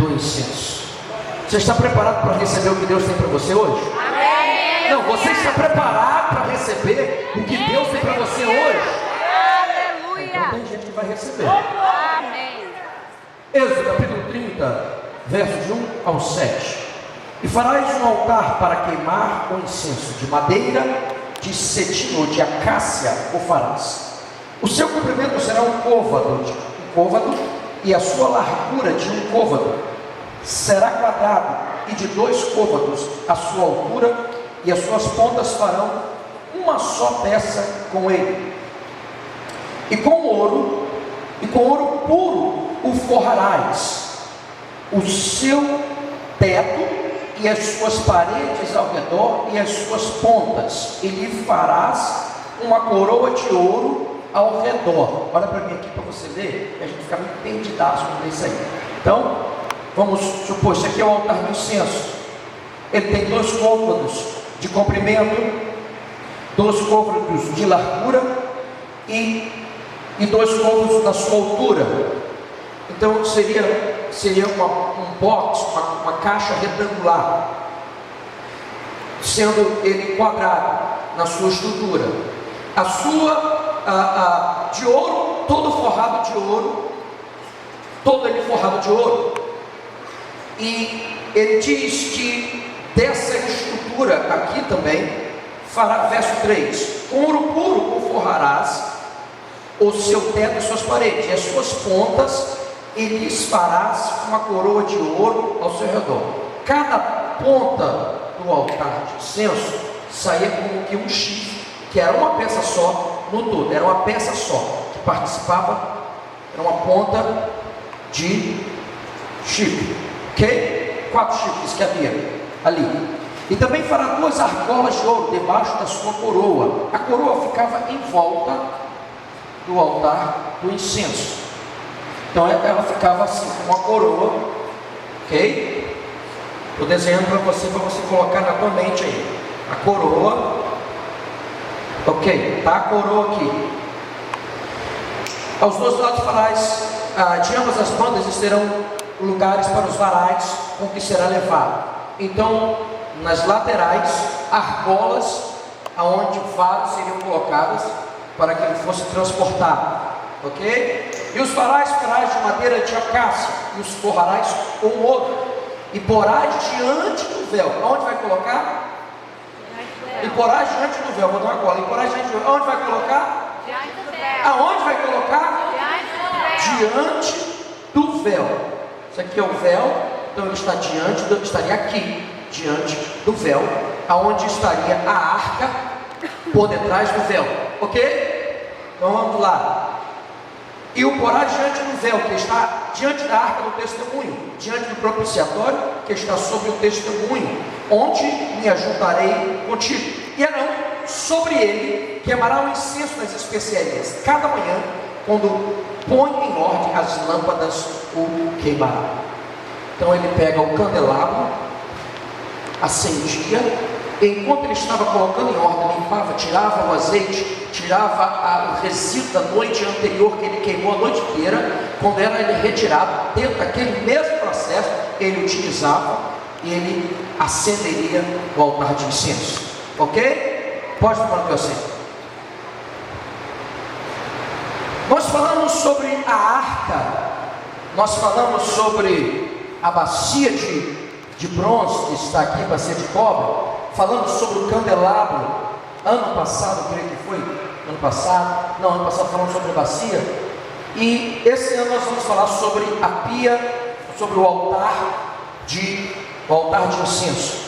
do incenso. Você está preparado para receber o que Deus tem para você hoje? Amém. Não, você está preparado para receber o que Deus tem para você hoje? Aleluia. Então tem gente que vai receber. Amém. Êxodo capítulo 30, versos de 1 ao 7. E farás um altar para queimar o incenso, de madeira, de cetim ou de acácia o farás. O seu comprimento será um côvado, e a sua largura de um côvado será quadrado, e de 2 côvados a sua altura, e as suas pontas farão uma só peça com ele. E com ouro puro o forrarás, o seu teto e as suas paredes ao redor e as suas pontas, e lhe farás uma coroa de ouro ao redor. Olha para mim aqui para você ver, que a gente fica muito perdidaço com isso aí. Então, vamos supor, isso aqui é o altar do incenso. Ele tem 2 côvados de comprimento, 2 côvados de largura e 2 côvados na sua altura. Então seria um box, uma caixa retangular, sendo ele quadrado na sua estrutura. A sua de ouro, todo forrado de ouro, todo ele forrado de ouro. E ele diz que dessa estrutura aqui também fará, verso 3: com ouro puro o forrarás o seu teto e suas paredes, e as suas pontas, e lhes farás uma coroa de ouro ao seu redor. Cada ponta do altar de incenso saía como que um chifre, que era uma peça só no todo, era uma peça só, que participava, era uma ponta de chifre, ok? 4 chifres que havia ali. E também fará 2 argolas de ouro debaixo da sua coroa. A coroa ficava em volta do altar do incenso. Então ela ficava assim, com uma coroa, ok? Estou desenhando para você colocar na tua mente aí. A coroa, ok? Tá a coroa aqui. Aos 2 lados farás, de ambas as bandas estarão lugares para os varais com que será levado. Então, nas laterais, argolas, aonde varas seriam colocadas para que ele fosse transportado, ok? E os farás de madeira de acácia, e os forrarás com ouro, e porás diante do véu. Aonde vai colocar? E porás diante do véu. Vou dar uma cola. E porás diante do véu. Aonde vai colocar? Diante do véu. Aonde vai colocar? Diante do véu. Isso aqui é o véu, então ele está estaria aqui, diante do véu, aonde estaria a arca por detrás do véu, ok? Então vamos lá. E o porá diante do véu, que está diante da arca do testemunho, diante do propiciatório, que está sobre o testemunho, onde me ajuntarei contigo. E Arão, sobre ele, queimará o incenso das especiarias. Cada manhã, quando põe em ordem as lâmpadas, o queimará. Então ele pega o candelabro, acendia, enquanto ele estava colocando em ordem, limpava, tirava o azeite, tirava o resíduo da noite anterior que ele queimou a noite inteira. Quando era ele retirado, dentro daquele mesmo processo, ele utilizava e ele acenderia o altar de incenso, ok? Pode tomar o que eu sei. Nós falamos sobre a arca, nós falamos sobre a bacia de bronze que está aqui, bacia de cobre, falamos sobre o candelabro, ano passado, creio que foi, ano passado falamos sobre a bacia, e esse ano nós vamos falar sobre a pia, sobre o altar de incenso.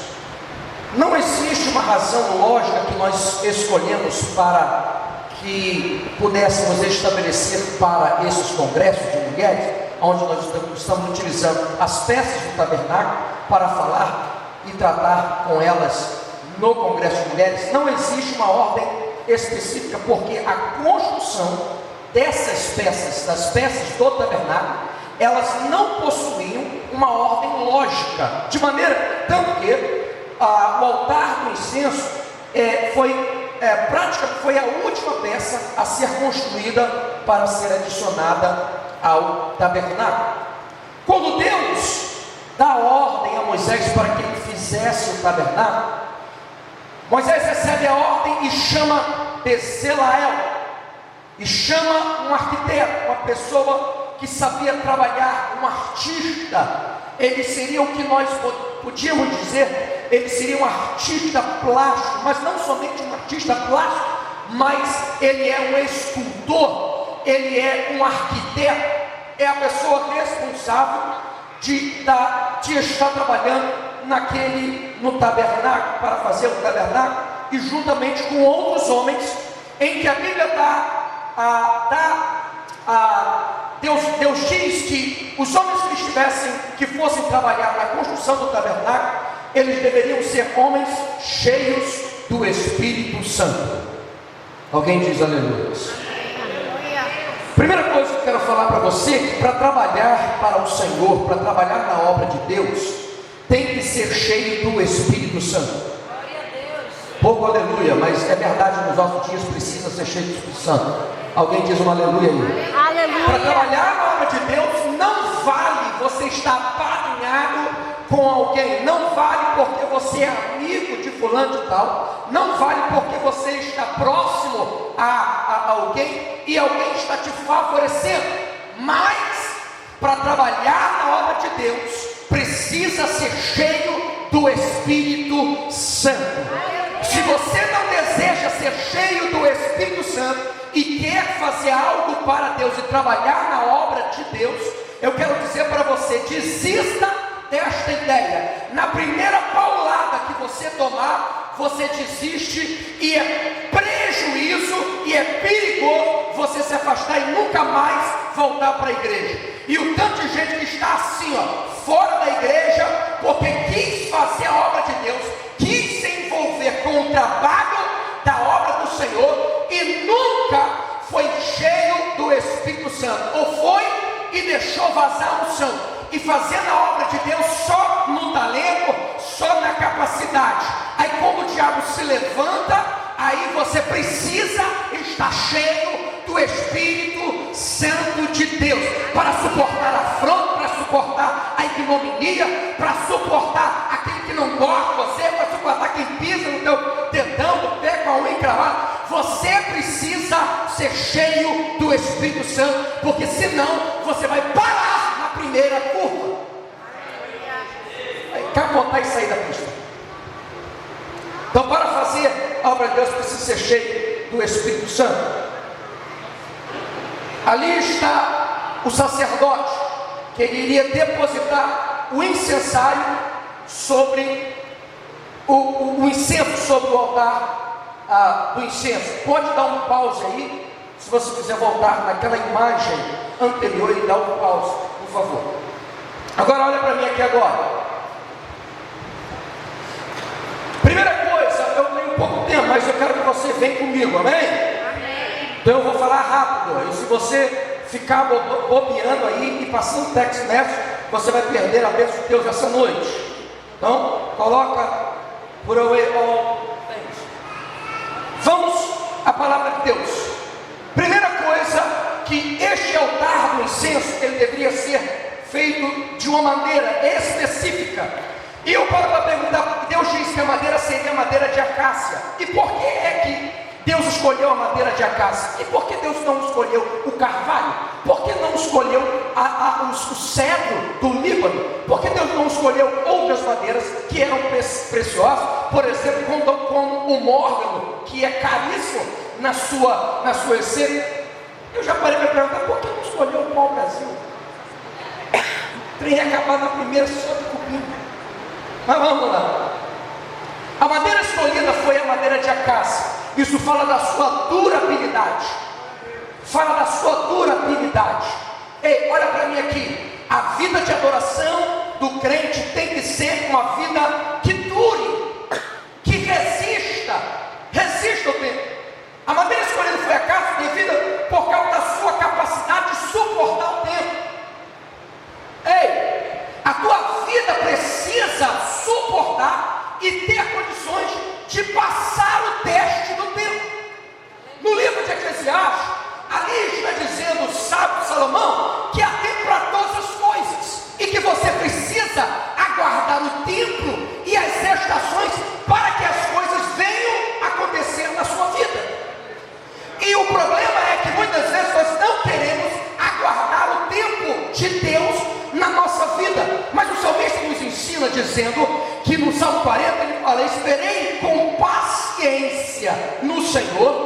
Não existe uma razão lógica que nós escolhemos para que pudéssemos estabelecer para esses congressos de mulheres, onde nós estamos utilizando as peças do tabernáculo para falar e tratar com elas no congresso de mulheres. Não existe uma ordem específica, porque a construção dessas peças, das peças do tabernáculo, elas não possuíam uma ordem lógica, de maneira tanto que o altar do incenso foi a última peça a ser construída para ser adicionada ao tabernáculo. Quando Deus dá ordem a Moisés para que ele fizesse o tabernáculo, Moisés recebe a ordem e chama Bezaleel, e chama um arquiteto, uma pessoa que sabia trabalhar, um artista. Ele seria o que nós podíamos dizer, ele seria um artista plástico, mas não somente um artista plástico, mas ele é um escultor, ele é um arquiteto, é a pessoa responsável de estar trabalhando no tabernáculo, para fazer o tabernáculo, e juntamente com outros homens, em que a Bíblia Deus diz que os homens que fossem trabalhar na construção do tabernáculo, eles deveriam ser homens cheios do Espírito Santo. Alguém diz aleluia? Primeira coisa que eu quero falar para você, é que para trabalhar para o Senhor, para trabalhar na obra de Deus, tem que ser cheio do Espírito Santo. Pouco aleluia, mas é verdade, nos nossos dias precisa ser cheio do Espírito Santo. Alguém diz um aleluia aí? Aleluia. Para trabalhar na obra de Deus, não vale você estar apadrinhado com alguém, não vale porque você é amigo de fulano de tal, não vale porque você está próximo a alguém e alguém está te favorecendo, mas para trabalhar na obra de Deus, precisa ser cheio do Espírito Santo. Se você não deseja ser cheio do Espírito Santo e quer fazer algo para Deus e trabalhar na obra de Deus, eu quero dizer para você, desista desta ideia. Na primeira paulada que você tomar, você desiste, e é prejuízo e é perigoso você se afastar e nunca mais voltar para a igreja. E o tanto de gente que está assim, fora da igreja, porque quis fazer a obra de Deus, quis se envolver com o trabalho da obra do Senhor e nunca foi cheio do Espírito Santo, ou foi e deixou vazar a unção, e fazendo a obra de Deus só no talento, só na capacidade. Aí como o diabo se levanta, aí você precisa estar cheio do Espírito Santo de Deus, para suportar a afronta, para suportar a ignominia, para suportar aquele que não gosta de você, para suportar quem pisa no teu dedão, no pé com a unha encravada. Você precisa ser cheio do Espírito Santo, porque senão você vai parar na primeira curva, vai capotar e sair da pista. Então, para fazer a obra de Deus, precisa ser cheio do Espírito Santo. Ali está o sacerdote, que ele iria depositar o incensário sobre o incenso sobre o altar do incenso. Pode dar um pause aí, se você quiser voltar naquela imagem anterior e dar um pause, por favor. Agora olha para mim aqui agora. Primeira coisa, eu tenho pouco tempo, mas eu quero que você venha comigo, amém? Então eu vou falar rápido, e se você ficar bobeando aí e passando text message, você vai perder a bênção de Deus essa noite. Então, coloca por away all things. Vamos à palavra de Deus. Primeira coisa, que este altar do incenso, ele deveria ser feito de uma maneira específica. E eu paro para perguntar, Deus disse que a madeira seria madeira de acácia. E por que é que Deus escolheu a madeira de acácia? E por que Deus não escolheu o carvalho? Por que não escolheu o cedro do Líbano? Por que Deus não escolheu outras madeiras que eram preciosas? Por exemplo, como o mórgano, que é caríssimo na sua essência. Eu já parei para perguntar, por que não escolheu o pau-brasil? Trem acabar na primeira só de cupim. Mas vamos lá. A madeira escolhida foi a madeira de acácia. Isso fala da sua durabilidade. Fala da sua durabilidade. Ei, olha para mim aqui. A vida de adoração do crente tem que ser uma vida que dure, que resista o tempo. A madeira escolhida foi a acácia devido por causa da sua capacidade de suportar o tempo. Ei, a tua vida precisa suportar e ter condições de passar o teste do tempo. No livro de Eclesiastes, ali está dizendo o sábio Salomão que há tempo para todas as coisas e que você precisa de Deus na nossa vida. Mas o salmista nos ensina dizendo que no Salmo 40 ele fala: esperei com paciência no Senhor,